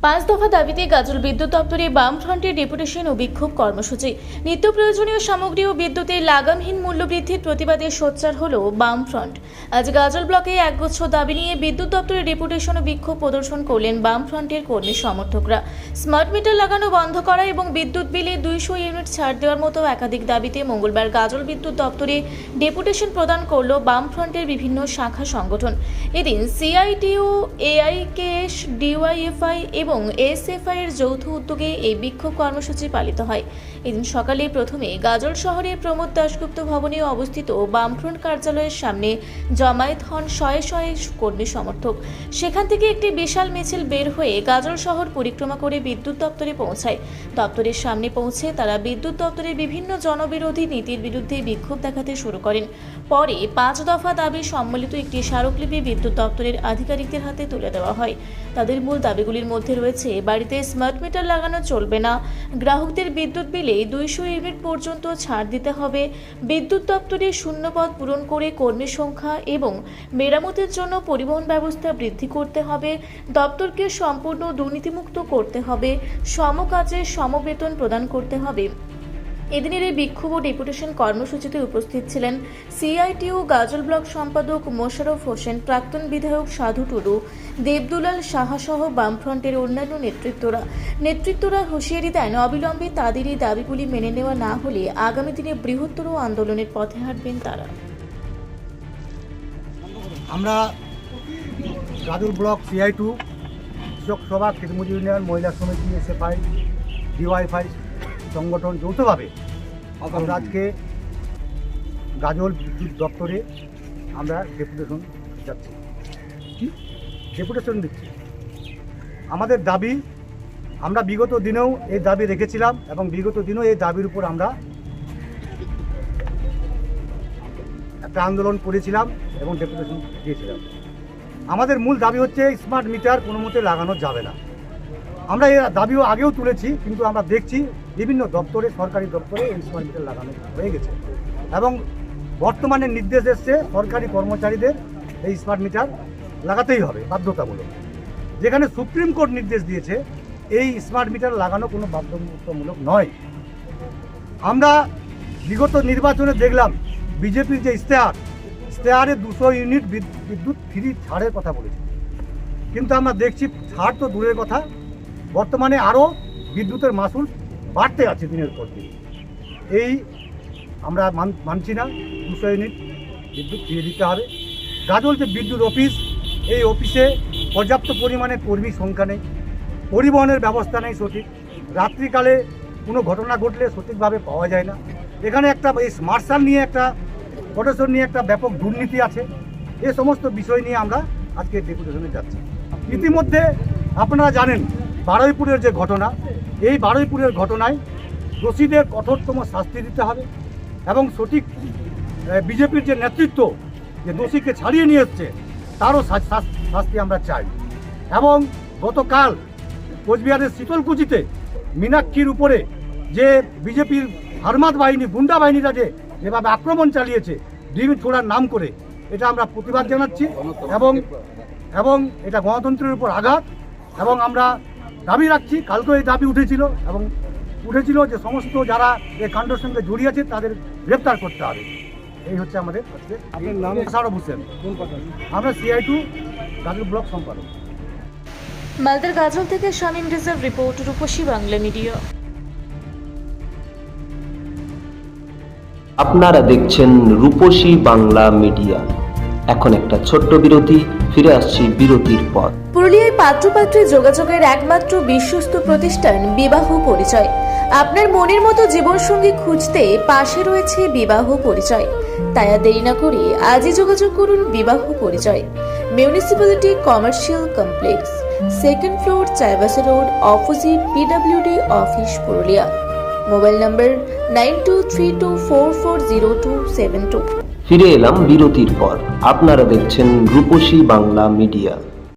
পাঁচ দফা দাবিতে গাজল বিদ্যুৎ দপ্তরে বামফ্রন্টের ডেপুটেশন ও বিক্ষোভ কর্মসূচি। নিত্য প্রয়োজনীয় সামগ্রী ও বিদ্যুতের লাগামহীন মূল্যবৃদ্ধির প্রতিবাদে সোচ্চার হল বামফ্রন্ট। আজ গাজল ব্লকে একগুচ্ছ দাবি নিয়ে বিদ্যুৎ দপ্তরে ডেপুটেশন ও বিক্ষোভ প্রদর্শন করলেন বামফ্রন্টের কর্মী সমর্থকরা। স্মার্ট মিটার লাগানো বন্ধ করা এবং বিদ্যুৎ বিলে 200 ইউনিট ছাড় দেওয়ার মতো একাধিক দাবিতে মঙ্গলবার গাজল বিদ্যুৎ দপ্তরে ডেপুটেশন প্রদান করল বামফ্রন্টের বিভিন্ন শাখা সংগঠন। এদিন সিআইটিইউ, এআইকেএস, ডিওয়াইএফআই এবং এসএফআই এর যৌথ উদ্যোগে এই বিক্ষোভ কর্মসূচি পালিত হয়। এদিন সকালে প্রথমে গাজল শহরের প্রমোদ দাশগুপ্ত ভবনে অবস্থিত বামফ্রন্ট কার্যালয়ের সামনে জমায়েত হন শয়ে শয়ে কর্মী সমর্থক। সেখান থেকে একটি বিশাল মিছিল বের হয়ে গাজল শহর পরিক্রমা করে বিদ্যুৎ দপ্তরে পৌঁছায়। দপ্তরের সামনে পৌঁছে তারা বিদ্যুৎ দপ্তরের বিভিন্ন জনবিরোধী নীতির বিরুদ্ধে বিক্ষোভ দেখাতে শুরু করেন। পরে 5 দফা দাবি সম্মিলিত একটি স্মারকলিপি বিদ্যুৎ দপ্তরের আধিকারিকদের হাতে তুলে দেওয়া হয়। তাদের মূল দাবিগুলির মধ্যে রয়েছে বাড়িতে স্মার্ট মিটার লাগানো চলবে না, গ্রাহকদের বিদ্যুৎ বিলে 200 ইউনিট পর্যন্ত ছাড় দিতে হবে, বিদ্যুৎ দপ্তরে শূন্যপদ পূরণ করে কর্মী সংখ্যা এবং মেরামতের জন্য পরিবহন ব্যবস্থা বৃদ্ধি করতে হবে, দপ্তরকে সম্পূর্ণ দুর্নীতিমুক্ত করতে হবে, সমকাজে সমবেতন প্রদান করতে হবে। এদিনের এই বিক্ষোভ ও ডেপুটেশন কর্মসূচিতে উপস্থিত ছিলেন সিআইটিইউ গাজল ব্লক সম্পাদক মোশাররফ হোসেন, প্রাক্তন বিধায়ক সাধু টুডু, দেবদুলাল সাহা সহ বামফ্রন্টের অন্যান্য নেতৃত্বরা হুঁশিয়ারি দেন অবিলম্বে তাদের এই দাবিগুলি মেনে নেওয়া না হলে আগামী দিনে বৃহত্তর আন্দোলনের পথে হাঁটবেন তারা। আমরা গাজল ব্লক সিআইটিইউ, কৃষক সভা, খেতমজুর ইউনিয়ন, মহিলা সমিতি, এসএফআই, ডিওয়াইএফআই সংগঠন যৌথভাবে আমরা আজকে গাজল বিদ্যুৎ দপ্তরে আমরা ডেপুটেশন দিচ্ছি। আমাদের দাবি, আমরা বিগত দিনেও এই দাবি রেখেছিলাম এবং বিগত দিনেও এই দাবির উপর আমরা একটা আন্দোলন করেছিলাম এবং ডেপুটেশন দিয়েছিলাম। আমাদের মূল দাবি হচ্ছে স্মার্ট মিটার কোনো মতে লাগানো যাবে না। আমরা এই দাবিও আগেও তুলেছি, কিন্তু আমরা দেখছি বিভিন্ন দপ্তরে, সরকারি দপ্তরে এই স্মার্ট মিটার লাগানো হয়ে গেছে এবং বর্তমানে নির্দেশ এসছে সরকারি কর্মচারীদের এই স্মার্ট মিটার লাগাতেই হবে বাধ্যতামূলক। যেখানে সুপ্রিম কোর্ট নির্দেশ দিয়েছে এই স্মার্ট মিটার লাগানো কোনো বাধ্যতামূলক নয়। আমরা বিগত নির্বাচনে দেখলাম বিজেপির যে ইশতেহারে 200 ইউনিট বিদ্যুৎ ফ্রি ছাড়ের কথা বলেছে, কিন্তু আমরা দেখছি ছাড় তো দূরের কথা, বর্তমানে আরও বিদ্যুতের মাসুল বাড়তে আছে দিনের পর দিন। এই আমরা মানছি না, 200 ইউনিট বিদ্যুৎ ফিরিয়ে দিতে হবে। গাজল যে বিদ্যুৎ অফিস, এই অফিসে পর্যাপ্ত পরিমাণে কর্মী সংখ্যা নেই, পরিবহনের ব্যবস্থা নেই সঠিক, রাত্রিকালে কোনো ঘটনা ঘটলে সঠিকভাবে পাওয়া যায় না। এখানে একটা এই মার্শাল নিয়ে একটা প্রশাসন নিয়ে একটা ব্যাপক দুর্নীতি আছে। এই সমস্ত বিষয় নিয়ে আমরা আজকে ডেপুটেশনে যাচ্ছি। ইতিমধ্যে আপনারা জানেন বারুইপুরের যে ঘটনা, এই বারুইপুরের ঘটনায় দোষীদের কঠোরতম শাস্তি দিতে হবে এবং সঠিক বিজেপির যে নেতৃত্ব যে দোষীকে ছাড়িয়ে নিয়ে এসছে তারও শাস্তি আমরা চাই। এবং গতকাল কোচবিহারের শীতলকুচিতে মীনাক্ষীর উপরে যে বিজেপির হারমাত বাহিনী, গুন্ডা বাহিনীরা যেভাবে আক্রমণ চালিয়েছে ডিম ছোড়ার নাম করে, এটা আমরা প্রতিবাদ জানাচ্ছি এবং এটা গণতন্ত্রের উপর আঘাত। এবং আমরা দাবি রাখছি, কালকেও এই দাবি উঠেছিল যে সমস্ত যারা এই কাণ্ডের সঙ্গে জড়িয়ে আছে তাদের গ্রেপ্তার করতে হবে। এই হচ্ছে আমাদের আজকে। আপনার নাম? মোশাররফ হোসেন। আমরা সিআইটিইউ গাজল ব্লক সম্পাদক। মালদার গাজল থেকে শামীম রিজার্ভ রিপোর্ট, রূপসী বাংলা মিডিয়া। আপনারা দেখছেন রূপসী বাংলা মিডিয়া। এখন একটা ছোট্ট বিরতি, ফিরে আসছি বিরতির পর। পুরুলিয়ায় পাত্রপাত্রী যোগাযোগের একমাত্র বিশ্বস্ত প্রতিষ্ঠান বিবাহ পরিচয়। আপনার মনের মতো জীবনসঙ্গী খুঁজতে পাশে রয়েছে বিবাহ পরিচয়। তাই আর দেরি না করে আজই যোগাযোগ করুন বিবাহ পরিচয়। Municipality commercial complex, 2nd floor, Chaibasa road, opposite PWD office, Purulia. Mobile নম্বর 9232440272। ফিরে এলাম বিরতির পর। আপনারা দেখছেন রূপসী বাংলা মিডিয়া।